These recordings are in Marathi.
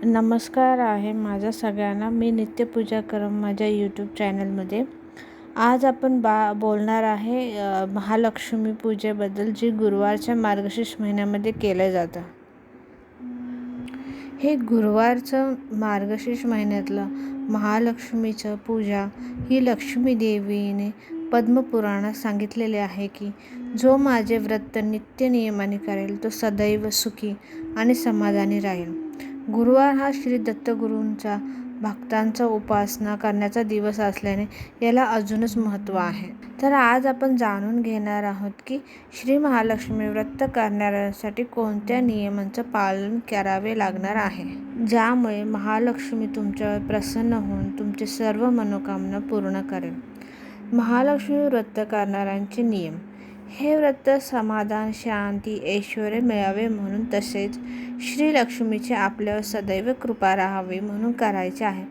नमस्कार आहे माझ्या सगळ्यांना. मी नित्यपूजा करम माझ्या यूट्यूब चॅनलमध्ये. आज आपण बोलणार आहे महालक्ष्मी पूजेबद्दल, जी गुरुवारच्या मार्गशीर्ष महिन्यामध्ये केलं जातं. हे गुरुवारचं मार्गशीर्ष महिन्यातलं महालक्ष्मीचं पूजा ही लक्ष्मी देवीने पद्मपुराणात सांगितलेले आहे की जो माझे व्रत नित्य नियमाने करेल तो सदैव सुखी आणि समाधानी राहील. गुरुवार हा श्री दत्तगुरूंचा भक्तांचा उपासना करण्याचा दिवस असल्याने याला अजूनच महत्त्व आहे. तर आज आपण जाणून घेणार आहोत की श्री महालक्ष्मी व्रत करणाऱ्यांसाठी कोणत्या नियमांचं पालन करावे लागणार आहे, ज्यामुळे महालक्ष्मी तुमच्यावर प्रसन्न होऊन तुमचे सर्व मनोकामना पूर्ण करेल. महालक्ष्मी व्रत करणाऱ्यांचे नियम. हे व्रत समाधान, शांती, ऐश्वर्य मिळावे म्हणून, तसेच श्री लक्ष्मीची आपल्यावर सदैव कृपा राहावी म्हणून करायचे आहे.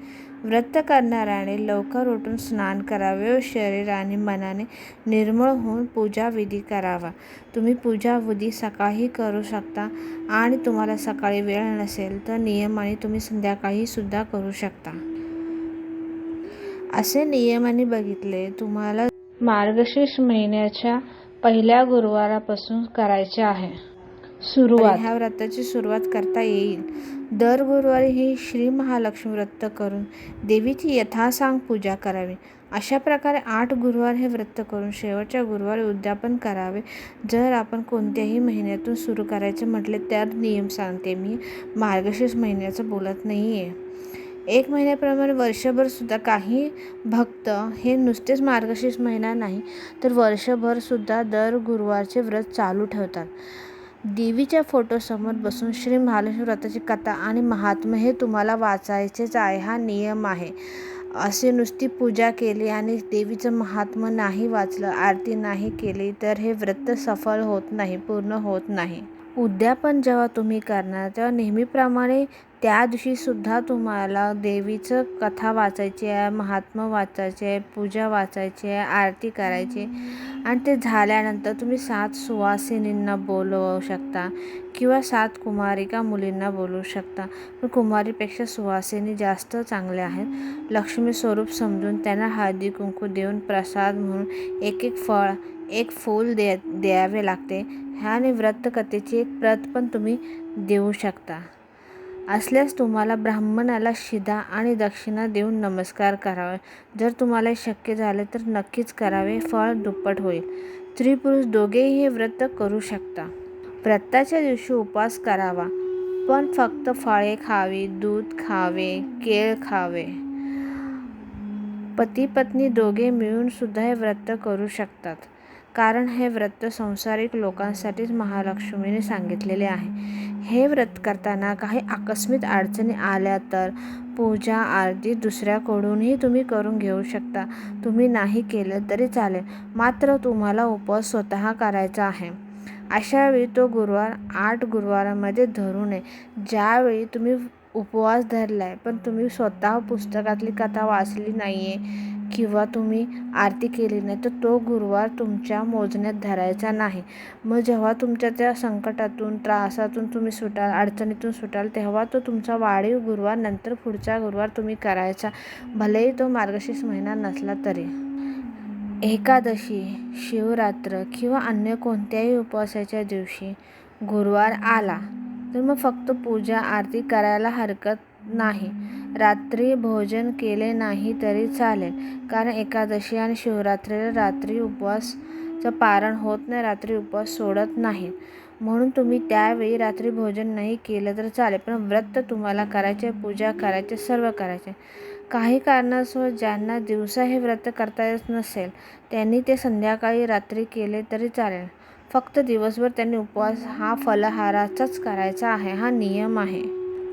व्रत करणाऱ्याने लवकर उठून स्नान करावे व शरीर आणि मनाने निर्मळ होऊन पूजाविधी करावा. तुम्ही पूजाविधी सकाळी करू शकता आणि तुम्हाला सकाळी वेळ नसेल तर नियमाने तुम्ही संध्याकाळी सुद्धा करू शकता. असे नियमाने बघितले तुम्हाला मार्गशीर्ष महिन्याच्या पहिल्या गुरुवारापासून करायचे आहे. ह्या व्रताची सुरुवात करता येईल. दर गुरुवारी ही श्री महालक्ष्मी व्रत करून देवीची यथासांग पूजा करावी. अशा प्रकारे 8 गुरुवार हे व्रत करून शेवटच्या गुरुवारी उद्यापन करावे. जर आपण कोणत्याही महिन्यातून सुरू करायचे म्हटले तर नियम सांगते मी, मार्गशीर्ष महिन्याचं बोलत नाही आहे. 1 महिन्याप्रमाणे वर्षभर सुद्धा काही भक्त हे नुसतेच मार्गशीर्ष महिना नाही तर वर्षभर सुद्धा दर गुरुवारचे व्रत चालू ठेवतात. देवीच्या फोटोसमोर बसून श्री महालक्ष्मी व्रताची कथा आणि महात्म्य हे तुम्हाला वाचायचेच आहे. हा नियम आहे. असे नुसती पूजा केली आणि देवीचं महात्म्य नाही वाचलं, आरती नाही केली तर हे व्रत सफल होत नाही, पूर्ण होत नाही. उद्यापन जेव्हा तुम्ही करणार तेव्हा नेहमीप्रमाणे त्या दिवशी सुद्धा तुम्हाला देवीचं कथा वाचायची आहे, महात्म्य वाचायचे आहे, पूजा वाचायची आहे, आरती करायची आणि ते झाल्यानंतर तुम्ही 7 सुवासिनींना बोलवू शकता किंवा 7 कुमारिका मुलींना बोलवू शकता. पण कुमारीपेक्षा सुवासिनी जास्त चांगल्या आहेत. लक्ष्मी स्वरूप समजून त्यांना हळदी कुंकू देऊन प्रसाद म्हणून एक फळ, एक फूल द्यावे लागते. ह्याने व्रतकथेची एक प्रत पण तुम्ही देऊ शकता. असल्यास तुम्हाला ब्राह्मणाला शिधा आणि दक्षिणा देऊन नमस्कार करावे. जर तुम्हाला शक्य झाले तर नक्कीच करावे, फळ दुप्पट होईल. स्त्री-पुरुष दोघेही हे व्रत करू शकता. व्रताच्या दिवशी उपवास करावा, पण फक्त फळे खावी, दूध खावे, केळ खावे. पती पत्नी दोघे मिळून सुद्धा हे व्रत करू शकतात, कारण हे व्रत संसारिक लोकांसाठीच महालक्ष्मीने सांगितलेले आहे. हे व्रत करताना काही आकस्मिक अडचणी आल्या तर पूजा आरती दुसऱ्याकडूनही तुम्ही करून घेऊ शकता. तुम्ही नाही केलं तरी चालेल, मात्र तुम्हाला उपवास स्वतः करायचा आहे. अशावेळी तो गुरुवार 8 गुरुवारामध्ये धरू नये. ज्यावेळी तुम्ही उपवास धरलाय पण तुम्ही स्वतः पुस्तकातली कथा वाचली नाहीये किंवा तुम्ही आरती केली नाही तर तो गुरुवार तुमच्या मोजण्यात धरायचा नाही. मग जेव्हा तुमच्या त्या संकटातून, त्रासातून तुम्ही सुटाल, अडचणीतून सुटाल, तेव्हा तो तुमचा वाढीव गुरुवार नंतर पुढचा गुरुवार तुम्ही करायचा, भलेही तो मार्गशीर्ष महिना नसला तरी. एकादशी, शिवरात्र किंवा अन्य कोणत्याही उपवासाच्या दिवशी गुरुवार आला तर मग फक्त पूजा आरती करायला हरकत नाही. रात्री भोजन केले नाही तरी चालेल, कारण एकादशी आणि शिवरात्रीला रात्री उपवासाचं पारण होत नाही, रात्री उपवास सोडत नाहीत. म्हणून तुम्ही त्यावेळी रात्री भोजन नाही केलं तर चालेल, पण व्रत तुम्हाला करायचे, पूजा करायचे, सर्व करायचे. काही कारणास्तव ज्यांना दिवसा हे व्रत करता येत नसेल त्यांनी ते संध्याकाळी रात्री केले तरी चालेल. फक्त दिवसभर त्यांनी उपवास हा फलाहाराचाच करायचा आहे. हा नियम आहे.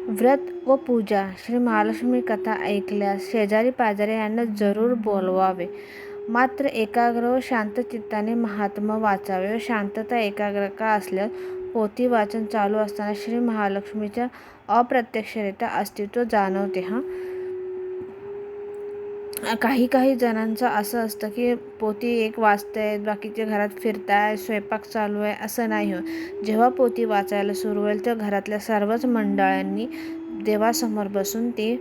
व्रत व पूजा, श्री महालक्ष्मी कथा ऐकल्यास शेजारी पाजारी यांना जरूर बोलवावे. मात्र एकाग्र व शांत चित्ताने महात्म्य वाचावे व शांतता एकाग्रता असल्यास पोथी वाचन चालू असताना श्री महालक्ष्मीच्या अप्रत्यक्षरित्या अस्तित्व जाणवते. काही जणांचं असं असतं की पोथी एक वाचतायत, बाकीचे घरात फिरताय, स्वयंपाक चालू आहे, असं नाही होत. जेव्हा पोथी वाचायला सुरू होईल तेव्हा घरातल्या सर्वच मंडळांनी देवासमोर बसून ते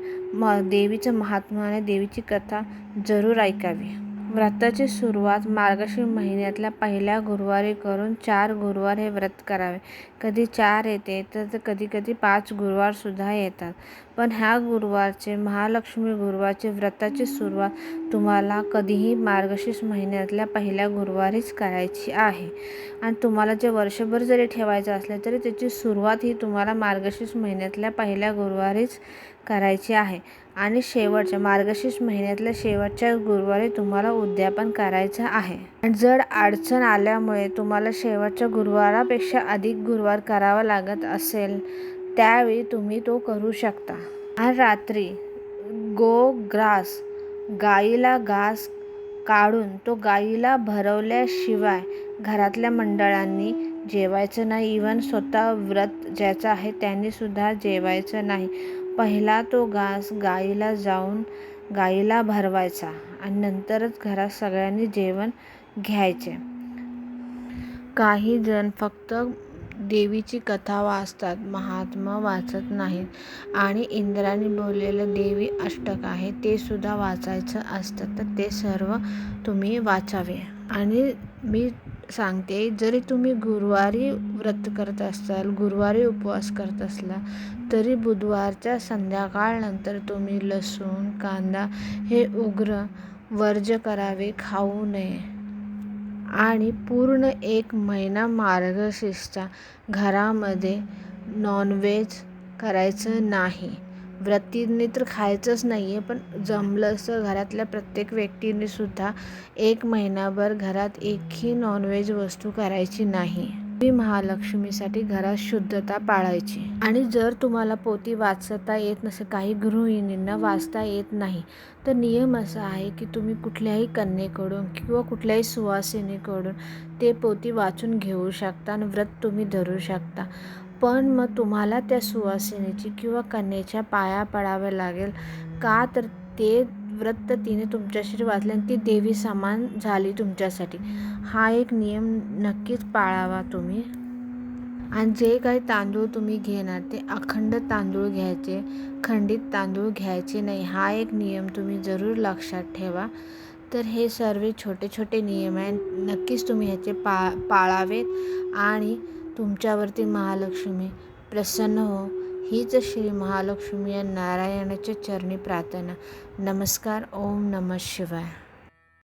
देवीचं महात्म्य आणि देवीची कथा जरूर ऐकावी. व्रताची सुरुवात मार्गशीर्ष महिन्यातल्या पहिल्या गुरुवारी करून 4 गुरुवार हे व्रत करावे. कधी 4 येते तर कधी कधी 5 गुरुवार सुद्धा येतात. पण ह्या गुरुवारचे महालक्ष्मी गुरुवारचे व्रताची सुरुवात तुम्हाला कधीही मार्गशीर्ष महिन्यातल्या पहिल्या गुरुवारीच करायची आहे. आणि तुम्हाला जे वर्षभर जरी ठेवायचं असलं तरी त्याची सुरुवात ही तुम्हाला मार्गशीर्ष महिन्यातल्या पहिल्या गुरुवारीच करायची आहे. आणि शेवटच्या मार्गशीर्ष महिन्यातल्या शेवटच्या गुरुवारी तुम्हाला उद्यापन करायचं आहे. आणि जर अडचण आल्यामुळे तुम्हाला शेवटच्या गुरुवारापेक्षा अधिक गुरुवार करावा लागत असेल त्यावेळी तुम्ही तो करू शकता. आणि रात्री ग्रास गाईला घास काढून तो गाईला भरवल्याशिवाय घरातल्या मंडळांनी जेवायचं नाही. इव्हन स्वतः व्रत ज्याचं आहे त्यांनी सुद्धा जेवायचं नाही. पहिला तो घास गाईला जाऊन गाईला भरवायचा आणि नंतरच घरात सगळ्यांनी जेवण घ्यायचे. काही जण फक्त देवीची कथा वाचतात, महात्मा वाचत नाहीत. आणि इंद्राने बोललेलं देवी अष्टक आहे ते सुद्धा वाचायचं असतं. तर ते सर्व तुम्ही वाचावे. आणि मी सांगते, जरी तुम्ही गुरुवारी व्रत करत असाल, गुरुवारी उपवास करत असला तरी बुधवारच्या संध्याकाळनंतर तुम्ही लसूण कांदा हे उग्र वर्ज्य करावे, खाऊ नये. आणि पूर्ण 1 महिना मार्गशीर्षच्या घरामध्ये नॉनव्हेज करायचं नाही. व्रतींनी तर खायचंच नाही आहे, पण जमलं असं घरातल्या प्रत्येक व्यक्तीने सुद्धा 1 महिनाभर घरात एकही नॉनव्हेज वस्तू करायची नाही. महालक्ष्मीसाठी घरात शुद्धता पाळायची. आणि जर तुम्हाला पोथी वाचता येत नसेल, काही गृहिणींना वाचता येत नाही, तर नियम असा आहे की तुम्ही कुठल्याही कन्येकडून किंवा कुठल्याही सुवासिनीकडून ते पोथी वाचून घेऊ शकता आणि व्रत तुम्ही धरू शकता. पण मग तुम्हाला त्या सुवासिनीची किंवा कन्येच्या पाया पडावे लागेल. का तर ते व्रत तिने तुमच्याशी वाचले आणि ती देवी समान झाली तुमच्यासाठी. हा एक नियम नक्कीच पाळावा तुम्ही. आणि जे काही तांदूळ तुम्ही घेणार ते अखंड तांदूळ घ्यायचे, खंडित तांदूळ घ्यायचे नाही. हा एक नियम तुम्ही जरूर लक्षात ठेवा. तर हे सर्व छोटे छोटे नियम आहेत, नक्कीच तुम्ही ह्याचे पाळावेत आणि तुमच्यावरती महालक्ष्मी प्रसन्न हो, हीच श्री महालक्ष्मी नारायणाच्या चरणी प्रार्थना. नमस्कार. ओम नमः शिवाय.